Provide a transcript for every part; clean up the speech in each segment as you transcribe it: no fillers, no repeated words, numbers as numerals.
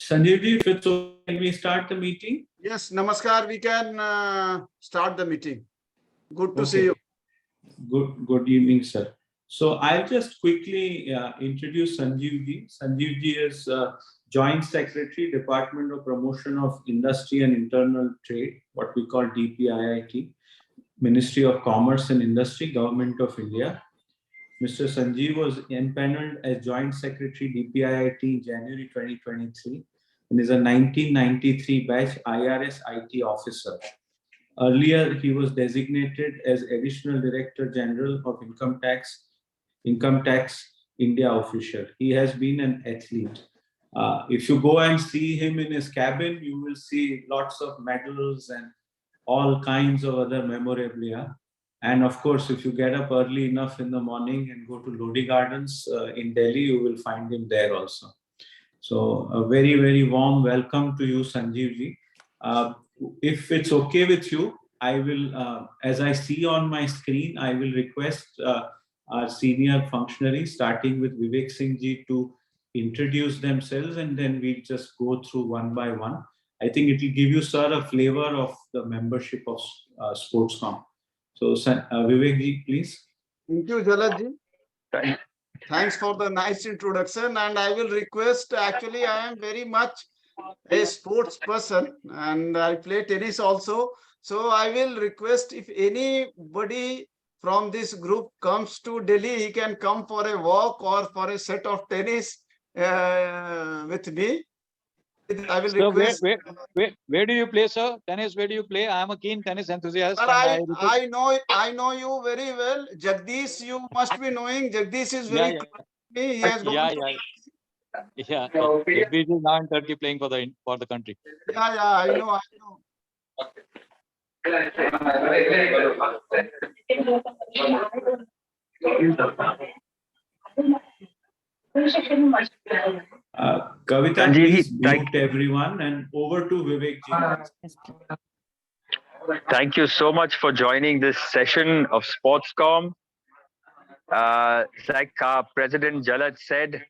Sanjiv ji, if it's okay, can we start the meeting? Yes, namaskar. We can start the meeting. Good to see you. Good evening, sir. So I'll just quickly introduce Sanjiv ji. Sanjiv ji is Joint Secretary, Department of Promotion of Industry and Internal Trade, what we call DPIIT, Ministry of Commerce and Industry, Government of India. Mr. Sanjiv was empaneled as Joint Secretary DPIIT in January 2023 and is a 1993 batch IRS IT officer. Earlier, he was designated as Additional Director General of Income Tax India official. He has been an athlete. If you go and see him in his cabin, you will see lots of medals and all kinds of other memorabilia. And of course, if you get up early enough in the morning and go to Lodi Gardens in Delhi, you will find him there also. So a very, very warm welcome to you, Sanjiv ji. If it's okay with you, I will, as I see on my screen, I will request our senior functionaries, starting with Vivek Singh ji, to introduce themselves, and then we'll just go through one by one. I think it will give you, sir, a flavor of the membership of Sportscom. So, Vivek ji, please. Thank you, Jalaj ji. Thanks for the nice introduction. And I will request, actually, I am very much a sports person and I play tennis also. So I will request if anybody from this group comes to Delhi, he can come for a walk or for a set of tennis with me. I will request. Where do you play, sir? Tennis, where do you play? I am a keen tennis enthusiast. Sir, I know you very well. Jagdish, you must be knowing. Jagdish is very close to me. He has gone Jagdish is now in Turkey playing for the country. Yeah, I know. Kavita, please mute everyone, and over to Vivek ji. Thank you so much for joining this session of Sportscom. Like our President Jalaj said,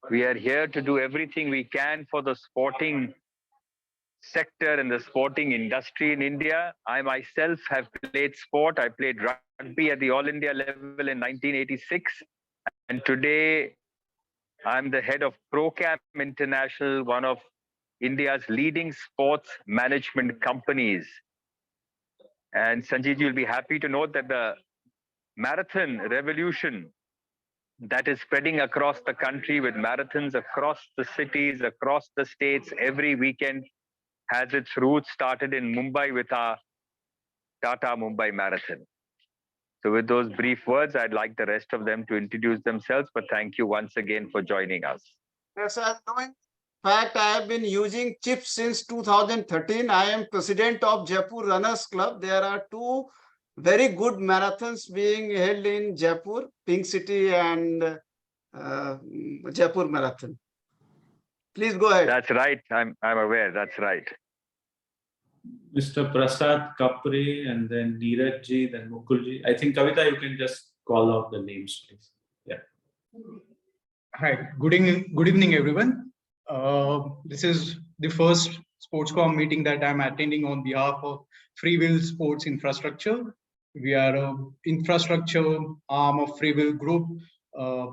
we are here to do everything we can for the sporting sector and the sporting industry in India. I myself have played sport. I played rugby at the All India level in 1986. And today, I'm the head of ProCam International, one of India's leading sports management companies. And Sanjiv, you'll be happy to note that the marathon revolution that is spreading across the country with marathons across the cities, across the states every weekend has its roots started in Mumbai with our Tata Mumbai Marathon. So with those brief words, I'd like the rest of them to introduce themselves, but thank you once again for joining us. Yes, sir. In fact, I have been using chips since 2013. I am president of Jaipur Runners Club. There are two very good marathons being held in Jaipur, Pink City and Jaipur Marathon. Please go ahead. That's right. I'm aware. That's right. Mr. Prasad Kapre, and then Neeraj ji, then Mukul ji. I think, Kavita, you can just call out the names, please. Yeah. Hi. Good evening, everyone. This is the first Sportscom meeting that I'm attending on behalf of Freewheel Sports Infrastructure. We are an infrastructure arm of Freewheel Group.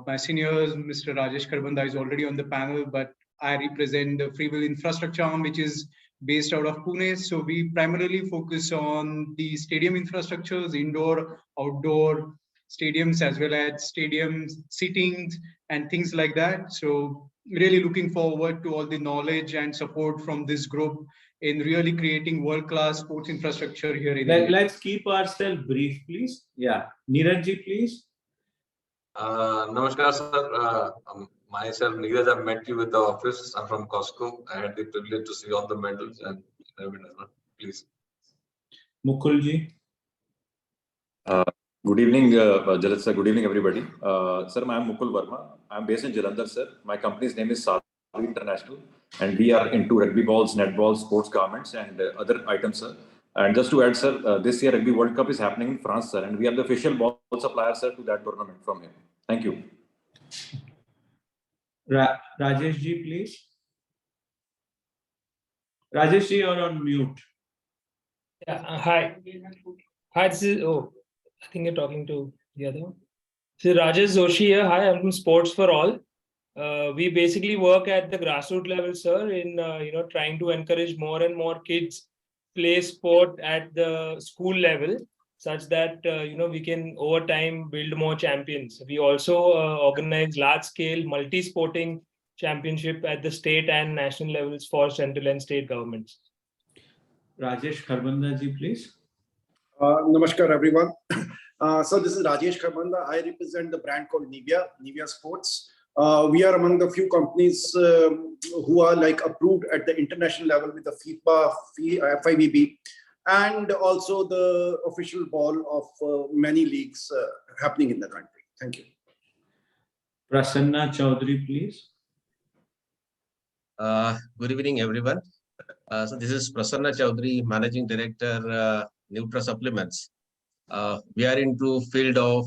My seniors, Mr. Rajesh Karbanda, is already on the panel, but I represent the Freewheel Infrastructure arm, which is based out of Pune. So we primarily focus on the stadium infrastructures, indoor, outdoor stadiums, as well as stadiums, sittings, and things like that. So really looking forward to all the knowledge and support from this group in really creating world-class sports infrastructure here in India. Let's keep ourselves brief, please. Yeah. Neeraj ji, please. Namaskar, sir. Myself, Neeraj, I met you with the office. I'm from Costco. I had the privilege to see all the medals and please. Mukul ji. Good evening, Jalaj sir. Good evening, everybody. Sir, I am Mukul Verma. I am based in Jalandhar, sir. My company's name is Sadhu International, and we are into rugby balls, netball, sports garments, and other items, sir. And just to add, sir, this year Rugby World Cup is happening in France, sir, and we are the official ball supplier, sir, to that tournament from here. Thank you. Rajesh ji, please. Rajesh, you're on mute. Yeah, hi. Hi, this is, I think you're talking to the other one. So Rajesh Joshi here. Hi, I'm from Sports for All. We basically work at the grassroots level, sir, in trying to encourage more and more kids play sport at the school level, such that we can over time build more champions. We also organize large-scale multi-sporting championship at the state and national levels for central and state governments. Rajesh Kharbanda ji, please. Namaskar, everyone. So this is Rajesh Kharbanda. I represent the brand called Nivea Sports. We are among the few companies who are like approved at the international level with the FIFA, FIVB, and also the official ball of many leagues happening in the country. Thank you. Prasanna Chaudhary, please. Good evening, everyone. So this is Prasanna Chaudhary, Managing Director, Nutra Supplements. We are into field of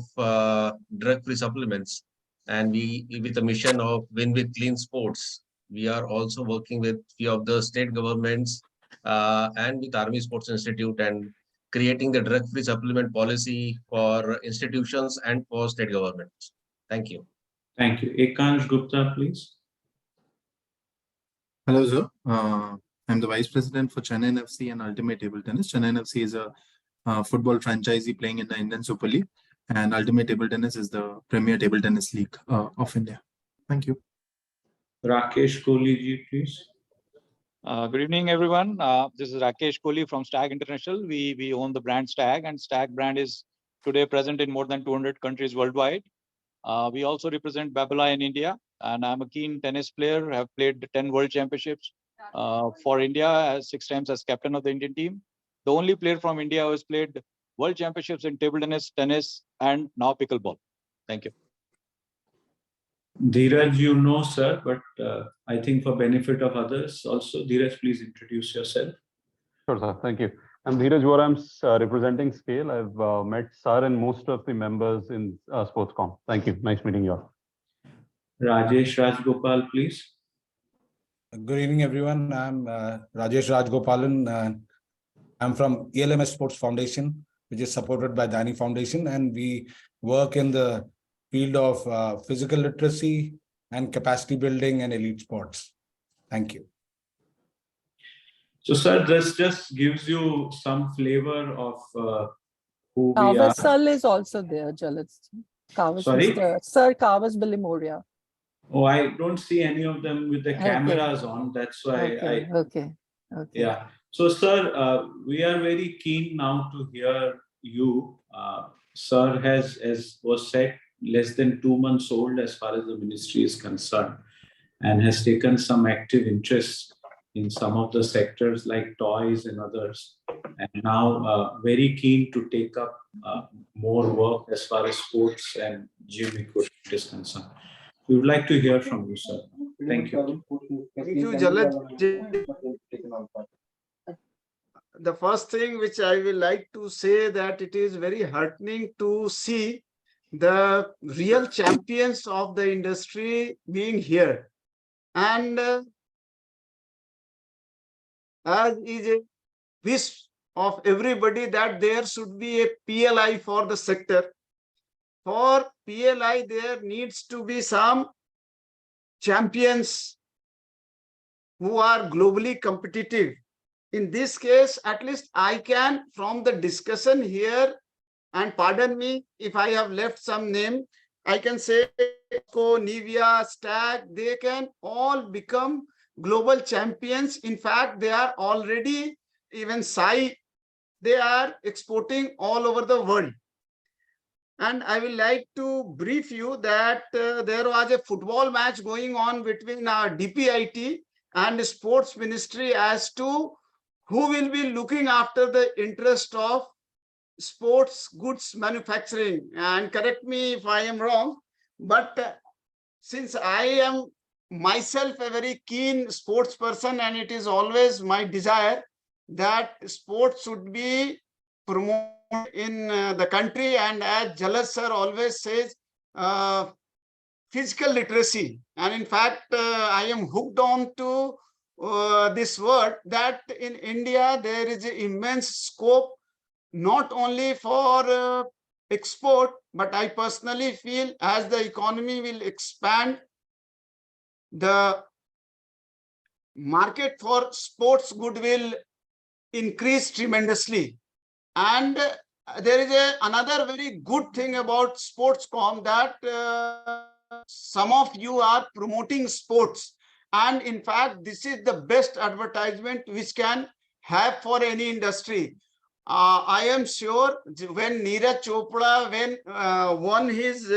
drug-free supplements, and we, with the mission of Win with Clean Sports, we are also working with few of the state governments and with Army Sports Institute and creating the drug-free supplement policy for institutions and for state governments. Thank you. Thank you. Ekansh Gupta, please. Hello, sir. I'm the Vice President for Chennai FC and Ultimate Table Tennis. Chennai FC is a football franchisee playing in the Indian Super League, and Ultimate Table Tennis is the premier table tennis league of India. Thank you. Rakesh Kohli ji, please. Good evening, everyone. This is Rakesh Kohli from Stag International. We own the brand Stag, and Stag brand is today present in more than 200 countries worldwide. We also represent Babala in India, and I'm a keen tennis player. I have played 10 World Championships for India, 6 times as captain of the Indian team. The only player from India who has played World Championships in table tennis, and now pickleball. Thank you. Dheeraj, you know, sir, but I think for benefit of others also, Dheeraj, please introduce yourself. Sure, sir. Thank you. I'm Dheeraj Vora. Representing Scale. I've met Sir and most of the members in Sportscom. Thank you. Nice meeting you all. Rajesh Rajgopal, please. Good evening, everyone. I'm Rajesh Rajgopalan. I'm from ELMS Sports Foundation, which is supported by Dani Foundation, and we work in the field of physical literacy and capacity building and elite sports. Thank you. So, sir, this just gives you some flavor of who we are. Kavasal is also there, Jalat. Sorry? Sir Kavas Bilimoria. Oh, I don't see any of them with the cameras on. That's why Okay. Yeah. So, sir, we are very keen now to hear you. Sir has, as was said, less than 2 months old as far as the ministry is concerned, and has taken some active interest in some of the sectors like toys and others, and now very keen to take up more work as far as sports and gym equipment is concerned. We would like to hear from you, sir. Thank you. Thank you, Jalat. The first thing which I will like to say that it is very heartening to see the real champions of the industry being here. And as is a wish of everybody that there should be a PLI for the sector. For PLI, there needs to be some champions who are globally competitive. In this case, at least I can, from the discussion here, and pardon me if I have left some name, I can say Nivea, Stag, they can all become global champions. In fact, they are already, even Sai, they are exporting all over the world. And I will like to brief you that there was a football match going on between our DPIIT and the Sports Ministry as to who will be looking after the interest of sports goods manufacturing. And correct me if I am wrong, but since I am myself a very keen sports person, and it is always my desire that sports should be promoted in the country, and as Jalat sir always says, physical literacy. And in fact, I am hooked on to this word that in India there is an immense scope not only for export, but I personally feel as the economy will expand, the market for sports good will increase tremendously. And there is another very good thing about Sportscom that some of you are promoting sports. And in fact, this is the best advertisement which can have for any industry. I am sure when Neeraj Chopra won his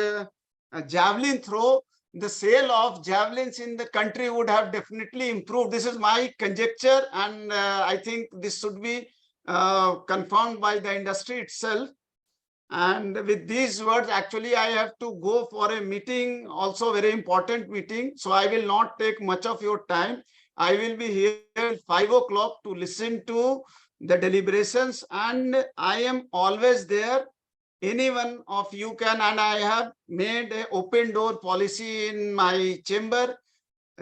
javelin throw, the sale of javelins in the country would have definitely improved. This is my conjecture, and I think this should be confirmed by the industry itself. And with these words, actually, I have to go for a meeting, also very important meeting. So I will not take much of your time. I will be here at 5 o'clock to listen to the deliberations, and I am always there. Any one of you can, and I have made an open door policy in my chamber.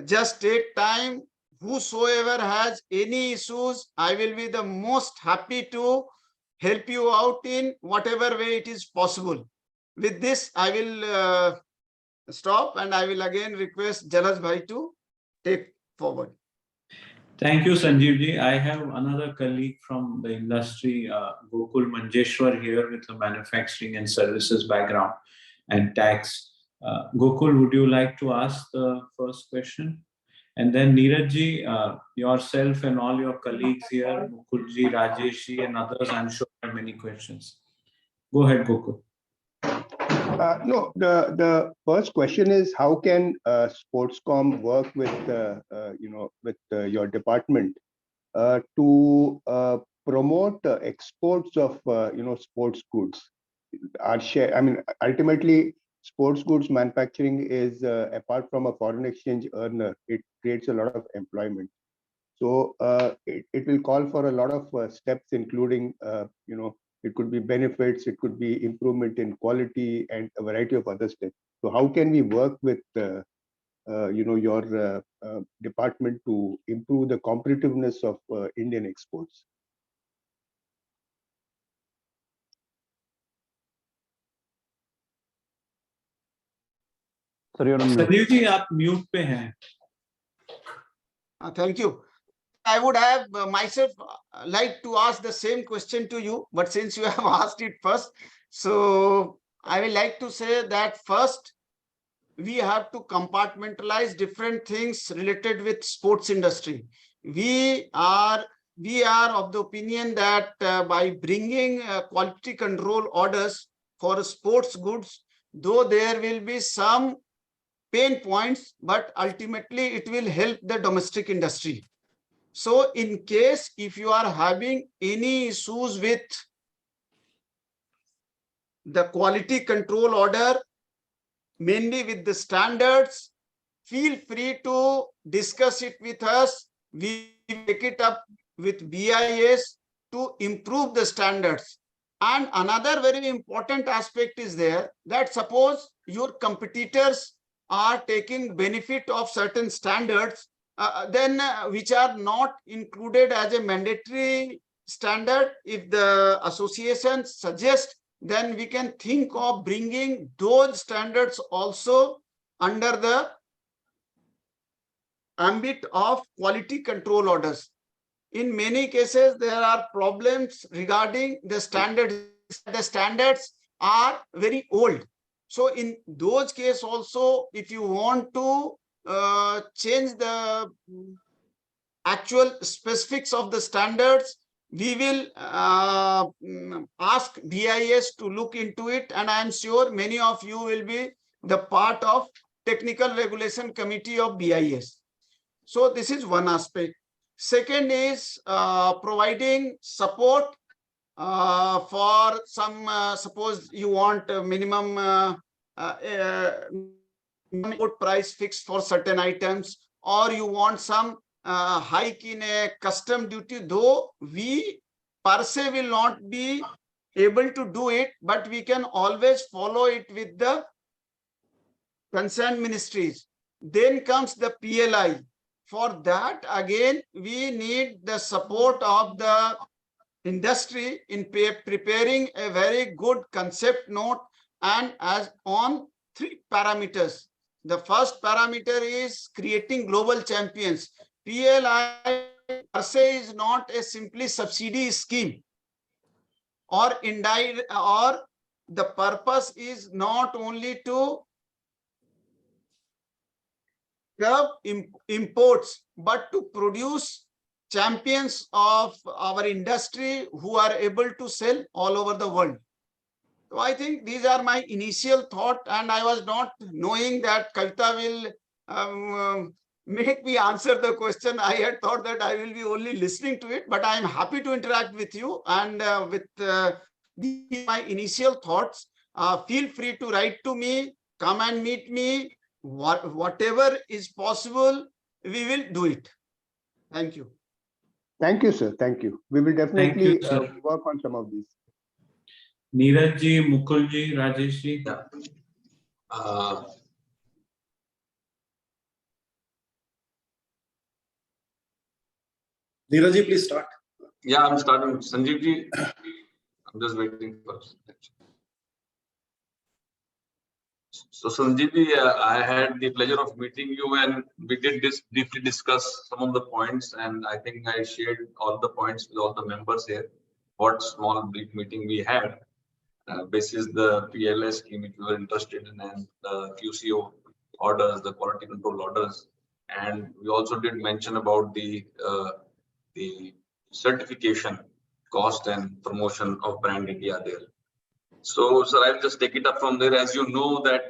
Just take time. Whosoever has any issues, I will be the most happy to help you out in whatever way it is possible. With this, I will stop, and I will again request Jalaj Bhai to take forward. Thank you, Sanjeev ji. I have another colleague from the industry, Gokul Manjeshwar, here with a manufacturing and services background and tax. Gokul, would you like to ask the first question? And then Neeraj ji, yourself and all your colleagues here, Mukul ji, Rajesh ji, and others, I'm sure have many questions. Go ahead, Gokul. No, the first question is how can Sportscom work with your department to promote exports of sports goods? Our share, I mean, ultimately, sports goods manufacturing is apart from a foreign exchange earner, it creates a lot of employment. So it will call for a lot of steps, including it could be benefits, it could be improvement in quality, and a variety of other steps. So how can we work with your department to improve the competitiveness of Indian exports? Sanjeev ji, आप mute पे हैं. Thank you. I would have myself like to ask the same question to you, but since you have asked it first, so I will like to say that first, we have to compartmentalize different things related with sports industry. We are of the opinion that by bringing quality control orders for sports goods, though there will be some pain points, but ultimately it will help the domestic industry. So in case if you are having any issues with the quality control order, mainly with the standards, feel free to discuss it with us. We take it up with BIS to improve the standards. And another very important aspect is there that suppose your competitors are taking benefit of certain standards, then which are not included as a mandatory standard. If the association suggests, then we can think of bringing those standards also under the ambit of quality control orders. In many cases, there are problems regarding the standards. The standards are very old. So in those cases also, if you want to change the actual specifics of the standards, we will ask BIS to look into it, and I am sure many of you will be the part of technical regulation committee of BIS. So this is one aspect. Second is providing support for some, suppose you want a minimum input price fixed for certain items, or you want some hike in a custom duty, though we per se will not be able to do it, but we can always follow it with the concerned ministries. Then comes the PLI. for that, again, we need the support of the industry in preparing a very good concept note and as on 3 parameters. The first parameter is creating global champions. PLI per se is not a simply subsidy scheme or indirect, or the purpose is not only to curb imports, but to produce champions of our industry who are able to sell all over the world. So I think these are my initial thought, and I was not knowing that Kavita will make me answer the question. I had thought that I will be only listening to it, but I am happy to interact with you and with these my initial thoughts. Feel free to write to me, come and meet me. Whatever is possible, we will do it. Thank you. Thank you, sir. Thank you. We will definitely work on some of these. Neeraj ji, Mukul ji, Rajesh ji. Neeraj ji, please start. Yeah, I'm starting. Sanjiv ji, I'm just waiting for. So Sanjiv ji, I had the pleasure of meeting you, and we did briefly discuss some of the points, and I think I shared all the points with all the members here. What small brief meeting we had. Basis the PLI scheme which we were interested in, and the QCO orders, the quality control orders, and we also did mention about the certification cost and promotion of brand India there. So I'll just take it up from there. As you know that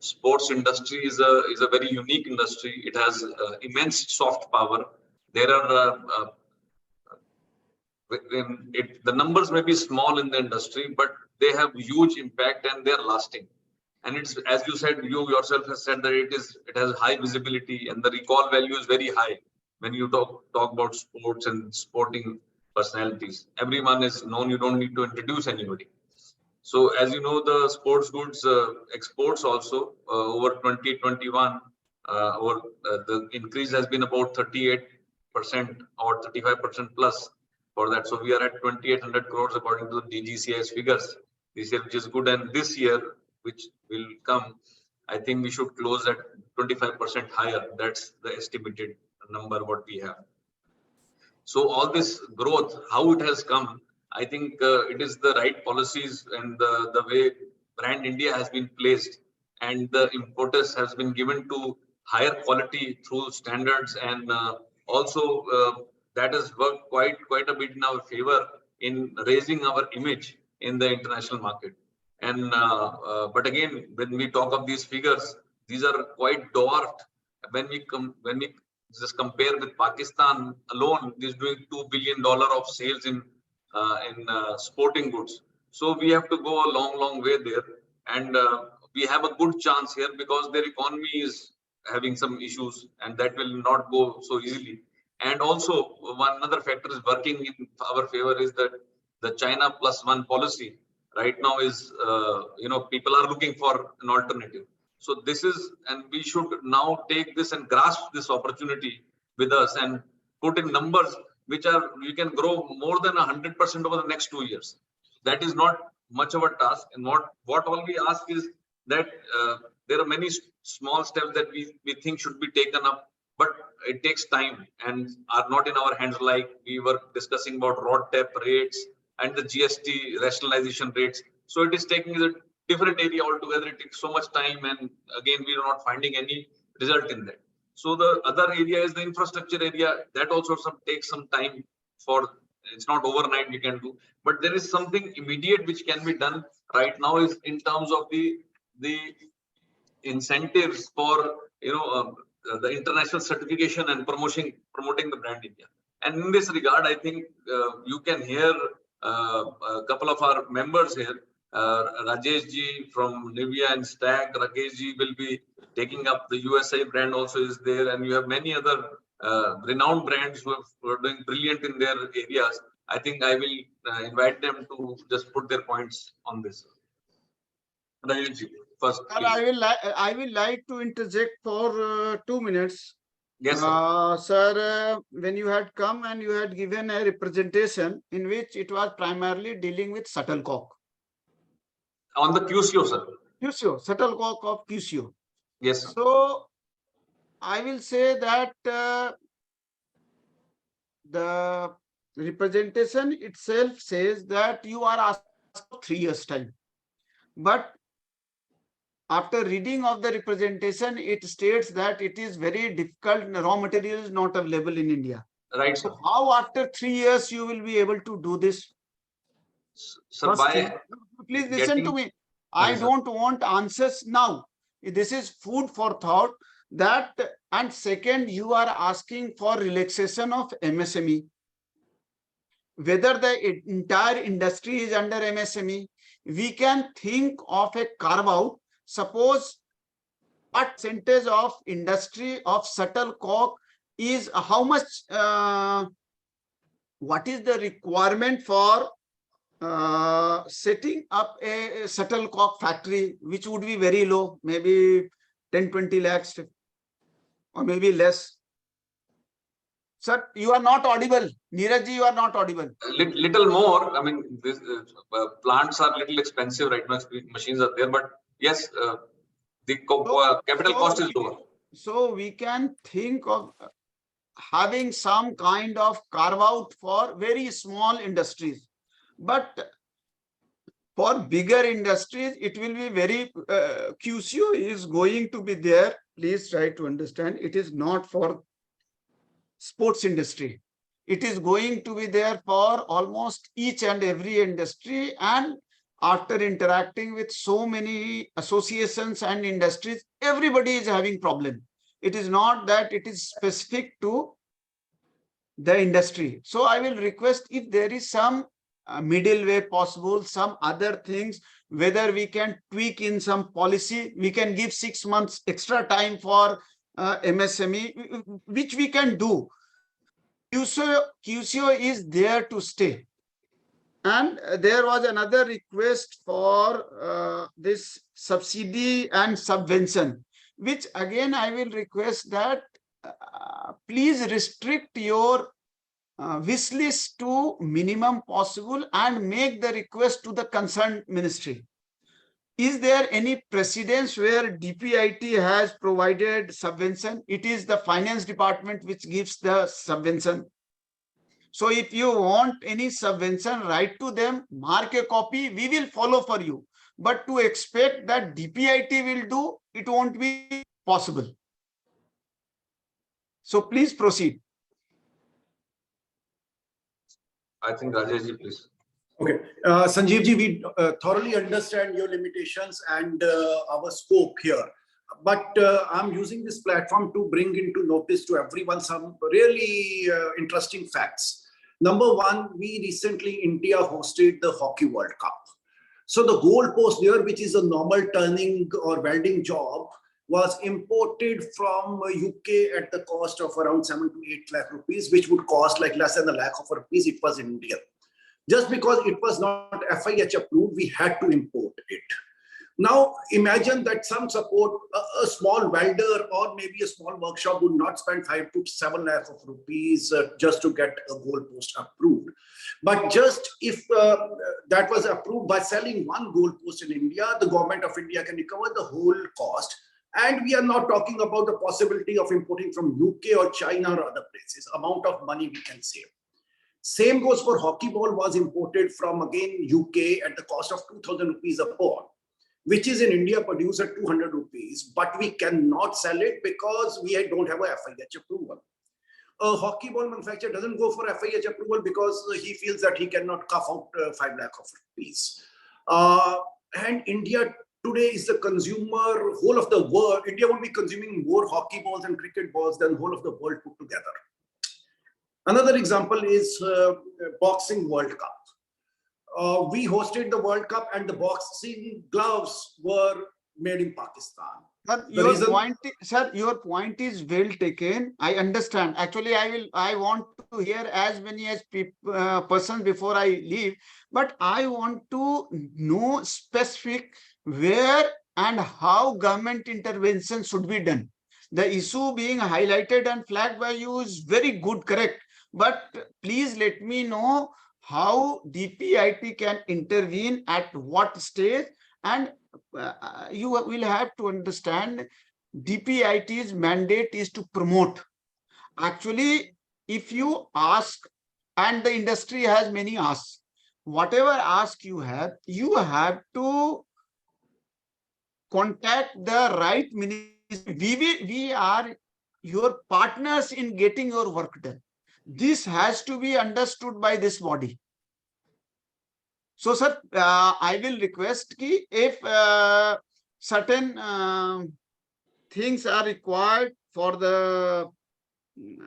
sports industry is a very unique industry. It has immense soft power. There are the numbers may be small in the industry, but they have huge impact and they are lasting. And it's, as you said, you yourself has said that it has high visibility and the recall value is very high when you talk about sports and sporting personalities. Everyone is known. You don't need to introduce anybody. So as you know, the sports goods exports also over 2021, the increase has been about 38% or 35% plus. For that, so we are at 2,800 crores according to the DGCI's figures this year, which is good. And this year, which will come, I think we should close at 25% higher. That's the estimated number what we have. So all this growth, how it has come, I think it is the right policies and the way brand India has been placed, and the importance has been given to higher quality through standards, and also that has worked quite a bit in our favor in raising our image in the international market. And but again, when we talk of these figures, these are quite dwarfed when we just compare with Pakistan alone. Is doing $2 billion of sales in sporting goods. So we have to go a long way there, and we have a good chance here because their economy is having some issues, and that will not go so easily. And also one other factor is working in our favor is that the China +1 policy right now is, people are looking for an alternative. So this is, and we should now take this and grasp this opportunity with us and put in numbers which are, we can grow more than 100% over the next 2 years. That is not much of a task. And what all we ask is that there are many small steps that we think should be taken up, but it takes time and are not in our hands. Like we were discussing about RODTEP rates and the GST rationalization rates. So it is taking a different area altogether. It takes so much time, and again, we are not finding any result in that. So the other area is the infrastructure area. That also takes some time. It's not overnight we can do, but there is something immediate which can be done right now is in terms of the incentives for the international certification and promoting the brand India. And in this regard, I think you can hear a couple of our members here. Rajesh ji from Nivea and Stag, Rakesh ji will be taking up the USA brand also is there, and you have many other renowned brands who are doing brilliant in their areas. I think I will invite them to just put their points on this. Rajesh ji, first. I will like to interject for 2 minutes. Yes, sir. Sir, when you had come and you had given a representation in which it was primarily dealing with shuttlecock. On the QCO, sir. QCO, shuttlecock of QCO. Yes, sir. So I will say that the representation itself says that you are asking for 3 years time. But after reading of the representation, it states that it is very difficult. Raw material is not available in India. Right, sir. So how after 3 years you will be able to do this? Sir, please listen to me. I don't want answers now. This is food for thought. That, and second, you are asking for relaxation of MSME. Whether the entire industry is under MSME, we can think of a carve out. Suppose what percentage of industry of shuttlecock is how much, what is the requirement for setting up a shuttlecock factory, which would be very low, maybe 10-20 lakhs or maybe less. Sir, you are not audible. Neeraj ji, you are not audible. Little more. I mean, this, plants are little expensive right now. Machines are there, but yes, the capital cost is lower. So we can think of having some kind of carve out for very small industries. But for bigger industries, it will be very, QCO is going to be there. Please try to understand. It is not for sports industry. It is going to be there for almost each and every industry. And after interacting with so many associations and industries, everybody is having problem. It is not that it is specific to the industry. So I will request if there is some middle way possible, some other things, whether we can tweak in some policy, we can give 6 months extra time for MSME, which we can do. QCO is there to stay. And there was another request for this subsidy and subvention, which again I will request that please restrict your wish list to minimum possible and make the request to the concerned ministry. Is there any precedence where DPIIT has provided subvention? It is the finance department which gives the subvention. So if you want any subvention, write to them, mark a copy, we will follow for you. But to expect that DPIIT will do, it won't be possible. So please proceed. I think Rajesh ji, please. Okay, Sanjiv ji, we thoroughly understand your limitations and our scope here. But I'm using this platform to bring into notice to everyone some really interesting facts. Number one, we recently, India hosted the Hockey World Cup. So the goalpost there, which is a normal turning or welding job, was imported from UK at the cost of around 7 to 8 lakh rupees, which would cost like less than a lakh of rupees. It was in India. Just because it was not FIH approved, we had to import it. Now, imagine that some support, a small welder or maybe a small workshop would not spend 5 to 7 lakh of rupees just to get a goalpost approved. But just if that was approved by selling one goalpost in India, the government of India can recover the whole cost. And we are not talking about the possibility of importing from UK or China or other places, amount of money we can save. Same goes for hockey ball, was imported from again UK at the cost of 2,000 rupees a ball, which is in India produced at 200 rupees, but we cannot sell it because we don't have a FIH approval. A hockey ball manufacturer doesn't go for FIH approval because he feels that he cannot cough out 5 lakh of rupees. And India today is the consumer, whole of the world. India will be consuming more hockey balls and cricket balls than whole of the world put together. Another example is Boxing World Cup. We hosted the World Cup and the boxing gloves were made in Pakistan. Sir, your point is well taken. I understand. Actually, I want to hear as many as persons before I leave, but I want to know specific where and how government intervention should be done. the issue being highlighted and flagged by you is very good, correct. But please let me know how DPIIT can intervene at what stage, and you will have to understand DPIIT's mandate is to promote. Actually, if you ask, and the industry has many asks, whatever ask you have to contact the right ministry. We are your partners in getting your work done. This has to be understood by this body. So, sir, I will request ki if certain things are required for the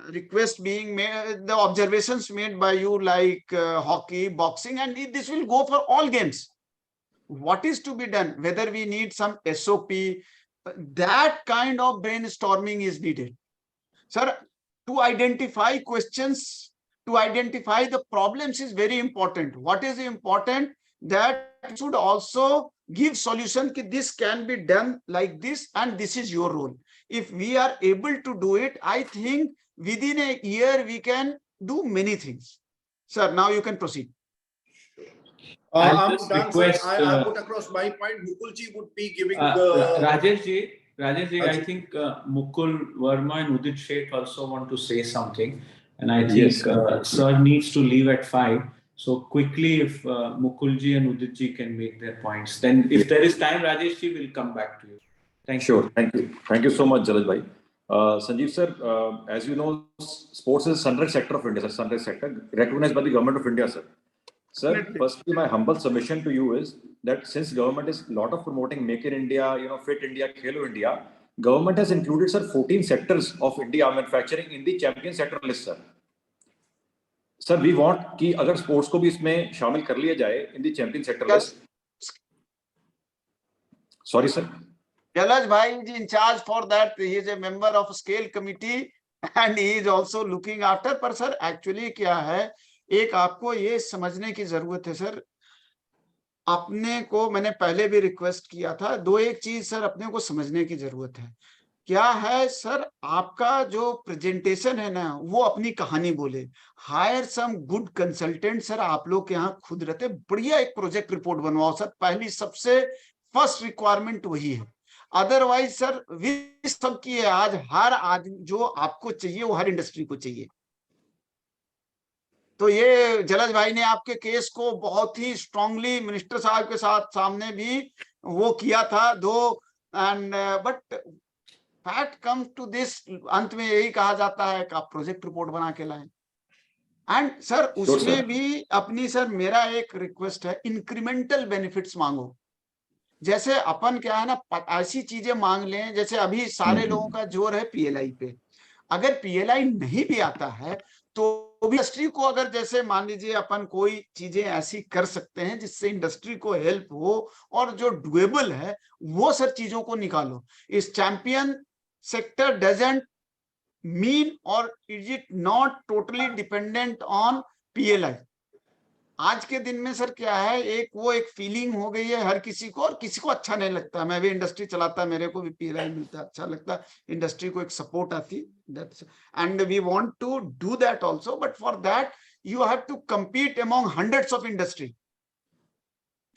request being made, the observations made by you, like hockey, boxing, and this will go for all games. What is to be done? Whether we need some SOP, that kind of brainstorming is needed. Sir, to identify questions, to identify the problems is very important. What is important? That should also give solution that this can be done like this and this is your role. If we are able to do it, I think within a year we can do many things. Sir, now you can proceed. I'm done, sir. I put across my point. Mukulji would be giving the... Rajesh ji, I think Mukul Verma and Udit Sheth also want to say something. And I think sir needs to leave at 5. So quickly, if Mukulji and Udit ji can make their points. Then if there is time, Rajesh ji will come back to you. Thank you. Sure. Thank you. Thank you so much, Jalaj bhai. Sanjeev sir, as you know, sports is sunrise sector of India, sir, sunrise sector, recognized by the government of India, sir. Sir, firstly, my humble submission to you is that since government is a lot of promoting Make in India, Fit India, Khelo India, government has included, sir, 14 sectors of India manufacturing in the champion sector list, sir. Sir, we want कि अगर sports को भी इसमें शामिल कर लिया जाए in the champion sector list. Sorry, sir. Jalaj bhai is in charge for that. He is a member of scale committee and he is also looking after. पर sir, actually क्या है? एक आपको ये समझने की जरूरत है सर, अपने को मैंने पहले भी रिक्वेस्ट किया था, एक चीज सर अपने को समझने की जरूरत है. क्या है सर, आपका जो प्रेजेंटेशन है ना, वो अपनी कहानी बोले. Hire some good consultant. Sir आप लोग के यहाँ खुद रहते, बढ़िया एक प्रोजेक्ट रिपोर्ट बनवाओ सर. पहली सबसे फर्स्ट रिक्वायरमेंट वही है. अदरवाइज सर विश सबकी है, आज हर आदमी जो आपको चाहिए वो हर इंडस्ट्री को चाहिए. तो ये जलज भाई ने आपके केस को बहुत ही स्ट्रांगली मिनिस्टर साहब के साथ सामने भी वो किया था and but fact comes to this, अंत में यही कहा जाता है कि आप प्रोजेक्ट रिपोर्ट बना के लाएं. एंड सर उसमें भी अपनी सर मेरा एक रिक्वेस्ट है, इंक्रीमेंटल बेनिफिट्स मांगो. जैसे अपन क्या है ना, ऐसी चीजें मांग लें, जैसे अभी सारे लोगों का जोर है पीएलआई पे. अगर पीएलआई नहीं भी आता है तो भी इंडस्ट्री को, अगर जैसे मान लीजिए अपन कोई चीजें ऐसी कर सकते हैं जिससे इंडस्ट्री को हेल्प हो और जो डुएबल है वो सर चीजों को निकालो. इस चैंपियन सेक्टर डजंट मीन और is it not totally dependent on PLI. आज के दिन में सर क्या है, एक फीलिंग हो गई है हर किसी को, और किसी को अच्छा नहीं लगता. मैं भी इंडस्ट्री चलाता, मेरे को भी पीएलआई मिलता, अच्छा लगता, इंडस्ट्री को एक सपोर्ट आती. That's and we want to do that also, but for that you have to compete among hundreds of industry.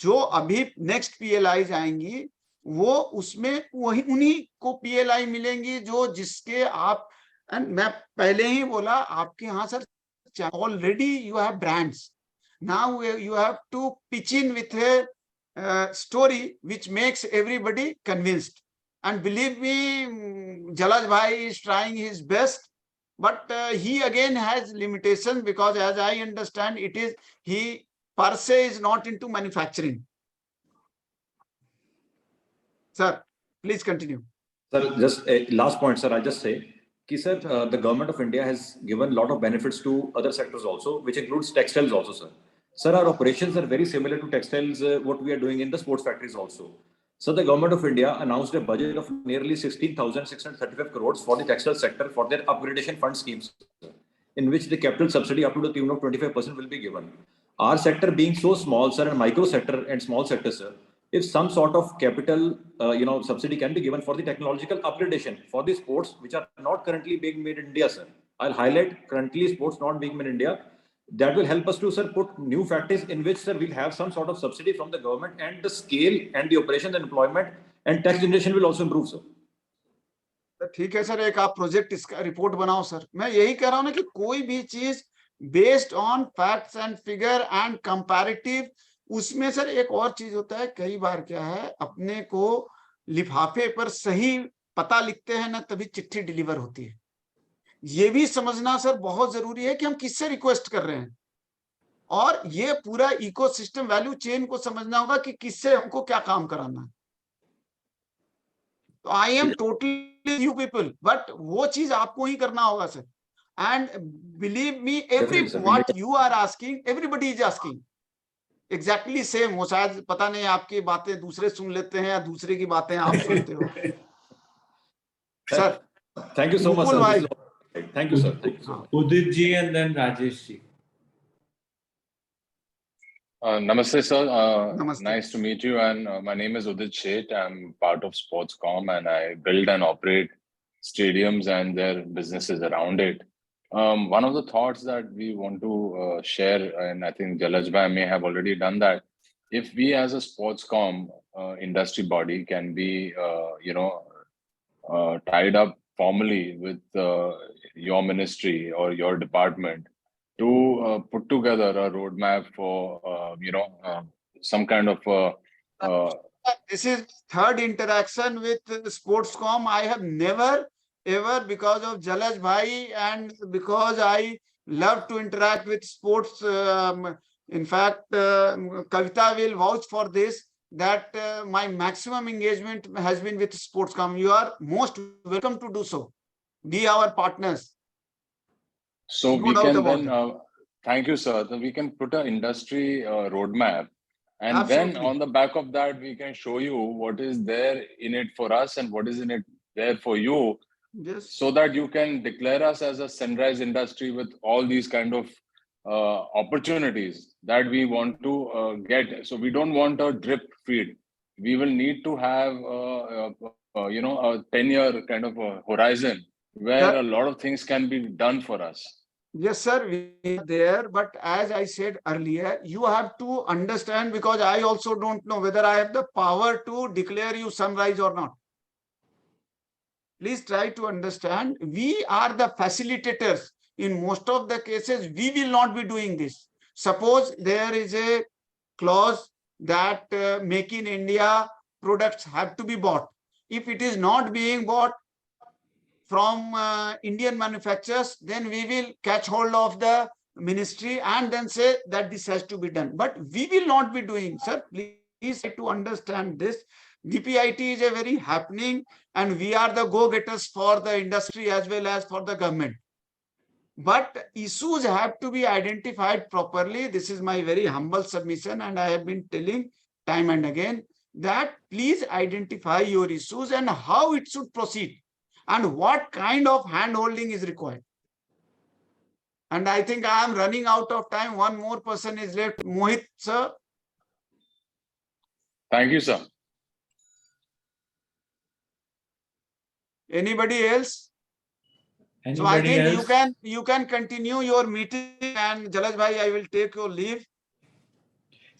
जो अभी नेक्स्ट पीएलआई आएंगी वो उसमें वही उन्हीं को पीएलआई मिलेंगी जो जिसके आप, एंड मैं पहले ही बोला आपके यहाँ sir already you have brands. Now you have to pitch in with a story which makes everybody convinced. And believe me, Jalaj bhai is trying his best, but he again has limitations, because as I understand it is, he per se is not into manufacturing. Sir, please continue. Sir, just a last point, sir. I just say, sir, the government of India has given a lot of benefits to other sectors also, which includes textiles also, sir. Sir, our operations are very similar to textiles, what we are doing in the sports factories also. So the government of India announced a budget of nearly 16,635 crores for the textile sector for their upgradation fund schemes, in which the capital subsidy up to the tune of 25% will be given. Our sector being so small, sir, and micro sector and small sector, sir, if some sort of capital, subsidy can be given for the technological upgradation for the sports which are not currently being made in India, sir. I'll highlight currently sports not being made in India. That will help us to, sir, put new factories in which, sir, we'll have some sort of subsidy from the government, and the scale and the operation and employment and tax generation will also improve, sir. ठीक है sir, एक आप project इसका report बनाओ sir. मैं यही कह रहा हूं ना कि कोई भी चीज based on facts and figure and comparative, उसमें सर एक और चीज होता है, कई बार क्या है, अपने को लिफाफे पर सही पता लिखते हैं ना, तभी चिट्ठी डिलीवर होती है. ये भी समझना सर बहुत जरूरी है कि हम किससे रिक्वेस्ट कर रहे हैं, और ये पूरा इकोसिस्टम वैल्यू चेन को समझना होगा कि किससे हमको क्या काम कराना है. तो I am totally you people, but वो चीज आपको ही करना होगा sir. And believe me, every what you are asking everybody is asking exactly same. वो शायद पता नहीं आपकी बातें दूसरे सुन लेते हैं या दूसरे की बातें आप सुनते हो. Sir thank you so much sir. Thank you, sir. Thank you so much. Udit ji and then Rajesh ji. Namaste, sir. Namaste. Nice to meet you. And my name is Udit Sheth. I'm part of Sportscom, and I build and operate stadiums and their businesses around it. One of the thoughts that we want to share, and I think Jalaj bhai may have already done that, if we as a Sportscom industry body can be, tied up formally with your ministry or your department to put together a roadmap for some kind of this is third interaction with Sportscom. I have never ever, because of Jalaj bhai and because I love to interact with sports, in fact Kavita will vouch for this, that my maximum engagement has been with Sportscom. You are most welcome to do so. Be our partners. So No we doubt can about then, thank you, sir. So we can put an industry roadmap, and Absolutely. then on the back of that, we can show you what is there in it for us and what is in it there for you, Yes. so that you can declare us as a sunrise industry with all these kind of opportunities that we want to get. So we don't want a drip feed. We will need to have a 10-year kind of a horizon where a lot of things can be done for us. Yes, sir, we are there. But as I said earlier, you have to understand, because I also don't know whether I have the power to declare you sunrise or not. Please try to understand. We are the facilitators. In most of the cases, we will not be doing this. Suppose there is a clause that Make in India products have to be bought. If it is not being bought from Indian manufacturers, then we will catch hold of the ministry and then say that this has to be done. But we will not be doing, sir. Please try to understand this. DPIIT is a very happening, and we are the go-getters for the industry as well as for the government. But issues have to be identified properly. This is my very humble submission, and I have been telling time and again that please identify your issues and how it should proceed and what kind of hand-holding is required. And I think I am running out of time. One more person is left. Mohit, sir. Thank you, sir. Anybody else? Anybody so I think else? you can continue your meeting, and Jalaj bhai, I will take your leave.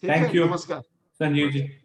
Thank you. Namaskar. Sanjiv ji.